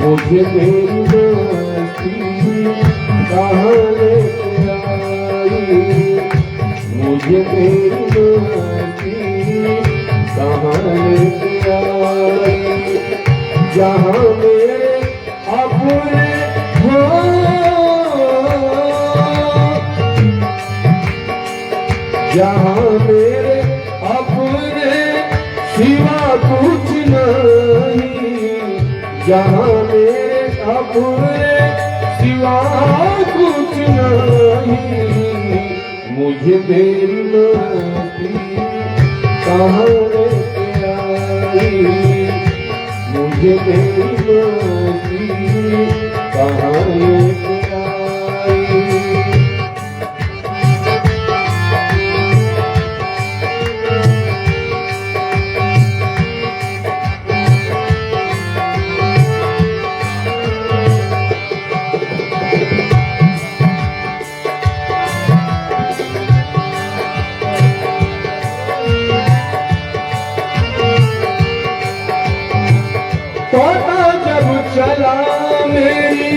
मुझे मेरी मस्ती कहाँ लेके आई, मुझे मेरी मस्ती कहाँ लेके आई। जहाँ मेरे अपने हो, जहाँ मेरे अपने सिवा कुछ नहीं, जहाँ मेरे अपने सिवा कुछ नहीं। मुझे मेरी मस्ती कहाँ लेके आई, मुझे मेरी मस्ती कहाँ लेके आई। पता जब चला मेरी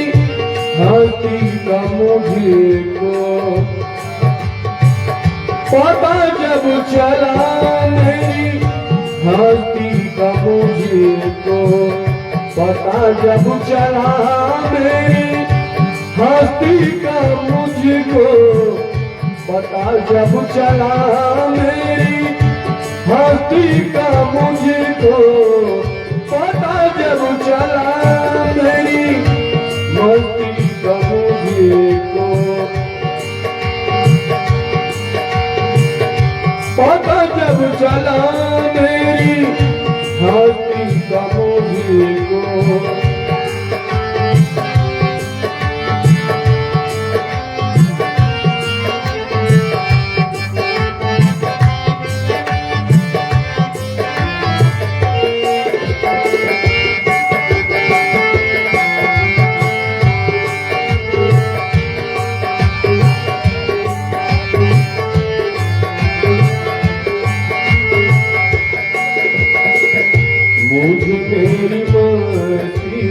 हस्ती का मुझे को, पता जब चला मेरी हस्ती का मुझे को, पता जब चला मेरी हस्ती का मुझको, पता जब चला मेरी हस्ती का मुझको, पता जब चला मेरी मस्ती का मुझको, पता जब चला मेरी हस्ती का मुझको। मुझे मेरी मस्ती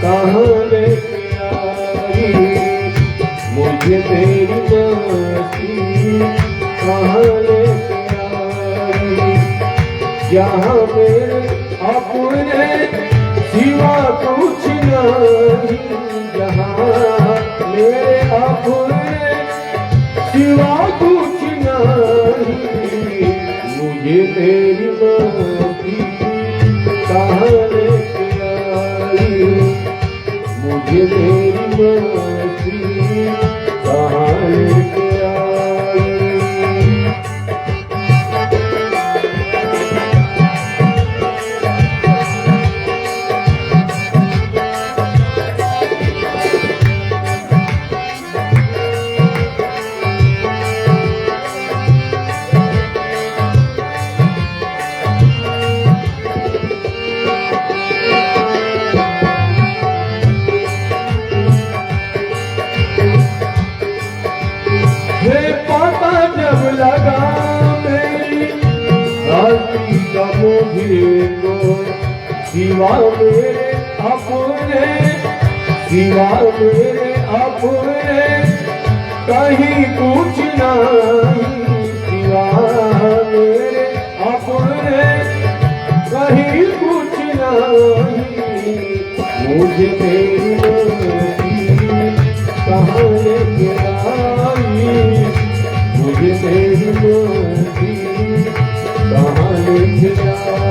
कहाँ लेके आई, मुझे मेरी मस्ती कहाँ लेके आई। जहाँ मेरे अपने सिवा कुछ नहीं, जहाँ मेरे अपने सिवा कुछ नहीं। मुझे मेरी मस्ती कहाँ लेके आई, मुझे मेरी मस्ती कहाँ लेके आई। पता जब लगा मेरी हस्ती का मुझे को, सिवा मेरे अपने, सिवा मेरे अपने कहीं कुछ नहीं, सिवा मेरे अपने कहीं कुछ नहीं। मुझे मेरी मस्ती कहाँ लेके आई, मुझे मेरी मस्ती कहाँ लेके आई।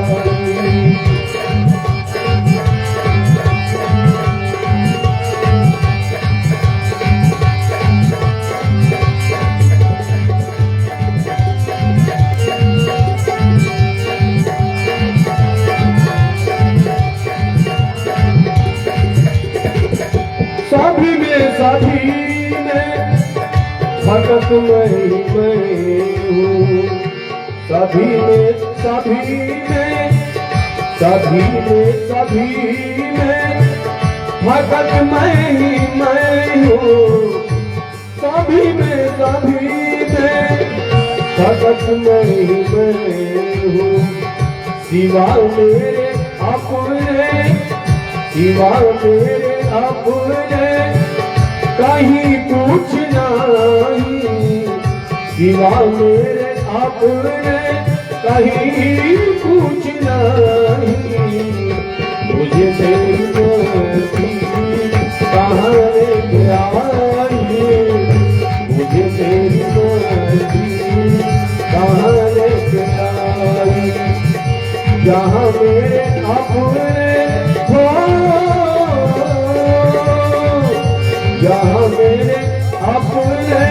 सभी में भगत मैं हूँ, सभी में भगत मैं हूँ, सभी में भगत मैं हूँ। सिवा मेरे अपने सिवा मेरे अपने कहीं कुछ नहीं, सिवा मेरे अपने कहीं कुछ नहीं। मुझे तेरी मस्ती कहाँ लेके आई, मुझे तेरी मस्ती कहाँ लेके आई। जहाँ मेरे अपने हो, जहाँ मेरे अपने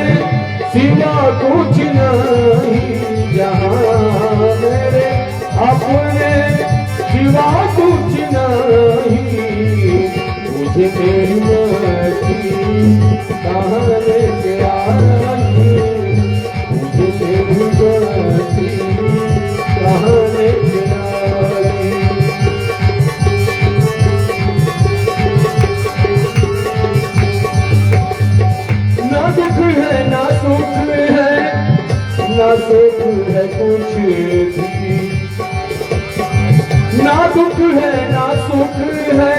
सिवा कुछ नहीं, जहाँ मेरे अपने सिवा कुछ नहीं। मुझे तेरी मस्ती कहाँ लेके आई, मुझे तेरी मस्ती कहाँ लेके आई। ना दुख है ना सुख है, ना सुख है कुछ भी, ना दुख है ना सुख है,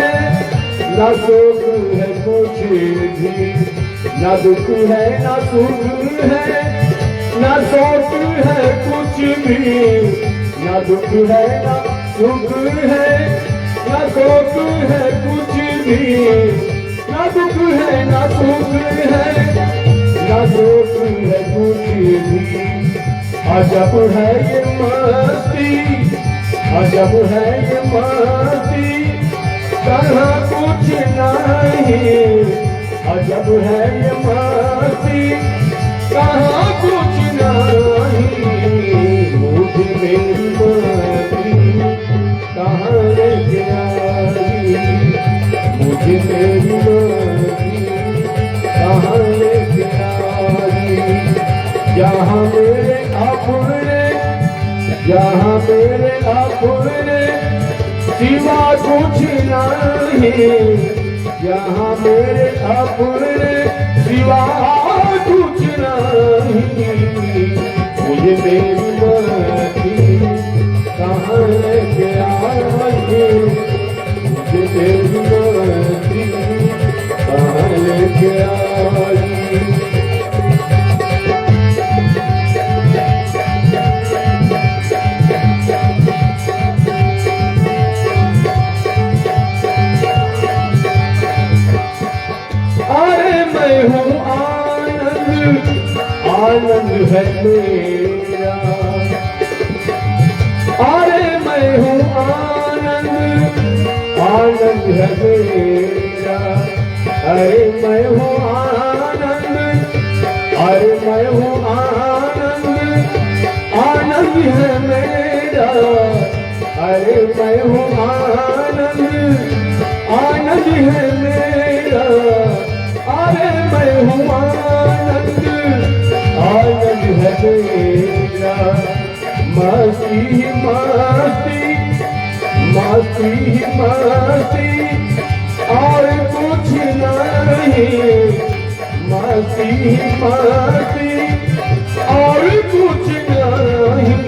ना सुख है कुछ भी, ना दुख है ना सुख है, ना सुख है कुछ भी, ना दुख है ना सुख है, ना सुख है कुछ भी, ना दुख है ना सुख है, ना सुख है कुछ भी। अजब है ये मस्ती, अजब है ये मस्ती कहाँ कुछ नहीं, अजब है ये मस्ती कहाँ कुछ नहीं। मुझे मेरी मस्ती कहाँ लेके आई, मुझे मेरी मस्ती कहाँ लेके आई। जहाँ मेरे अपने, जहाँ मेरे अपने सिवा कुछ नहीं, जहाँ मेरे अपने सिवा कुछ नहीं। मुझे मेरी मस्ती कहाँ लेके आई, मुझे मेरी मस्ती कहाँ लेके आई। मैं हूँ आनंद, आनंद है मेरा, अरे मैं हूँ आनंद, आनंद है मेरा, अरे मैं हूँ आनंद, अरे मैं हूँ आनंद, आनंद है मेरा, अरे मैं हूँ आनंद, आनंद है मेरा, अरे मैं हूँ आनंद, आनंद है मेरा। मस्ती ही मस्ती, मस्ती ही मस्ती और कुछ नहीं, मस्ती ही मस्ती और कुछ नहीं।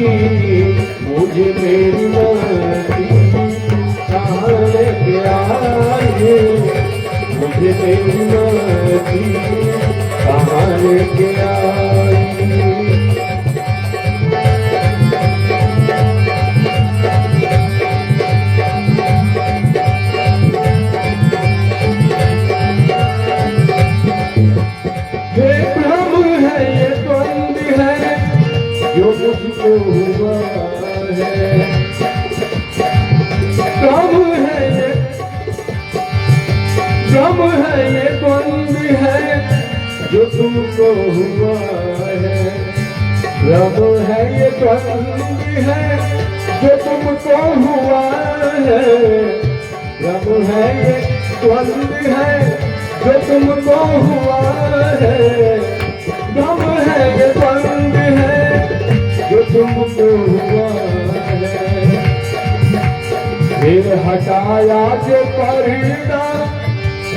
मुझे मेरी मस्ती कहाँ लेके आई, मुझे मेरी मस्ती कहाँ लेके आई। ये भ्रम है, ये द्वंद्व है जो मुझको हुआ है, भ्रम है ये, भ्रम है ये द्वंद्व है जो तुमको हुआ है, भ्रम है ये द्वंद्व है जो तुमको हुआ है, भ्रम है ये द्वंद्व है जो तुमको हुआ है, भ्रम है ये द्वंद्व है जो तुमको हुआ है। फिर हटाया जो पर्दा,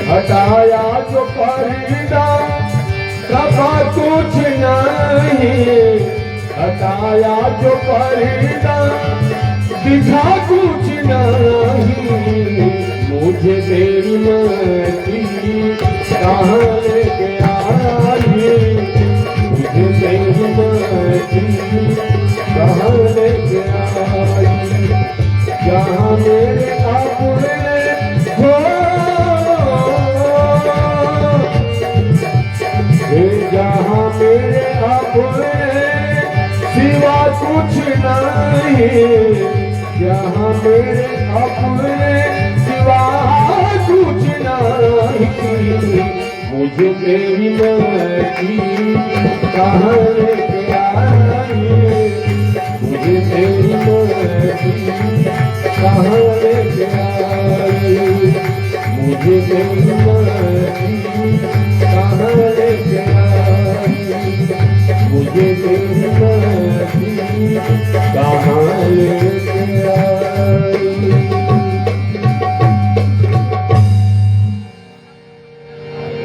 हटाया जो पर्दा कपा कुछ नहीं, हटाया जो पर्दा दिखा कुछ नहीं। मुझे मुझे मेरी मर्जी कहाँ लेके आई, मुझे मेरी मर्जी कहाँ लेके आई। जहाँ मेरे अपने हो, जहाँ मेरे अपने सिवा कुछ नहीं, जहाँ मेरे अपने सिवा कुछ नहीं। मुझे मेरी मर्जी कहाँ लेके आई, मुझे मेरी मर्जी कहाँ लेके आई, मुझे मेरी मर्जी कहाँ लेके आई, मुझे मेरी मर्जी कहाँ लेके आई।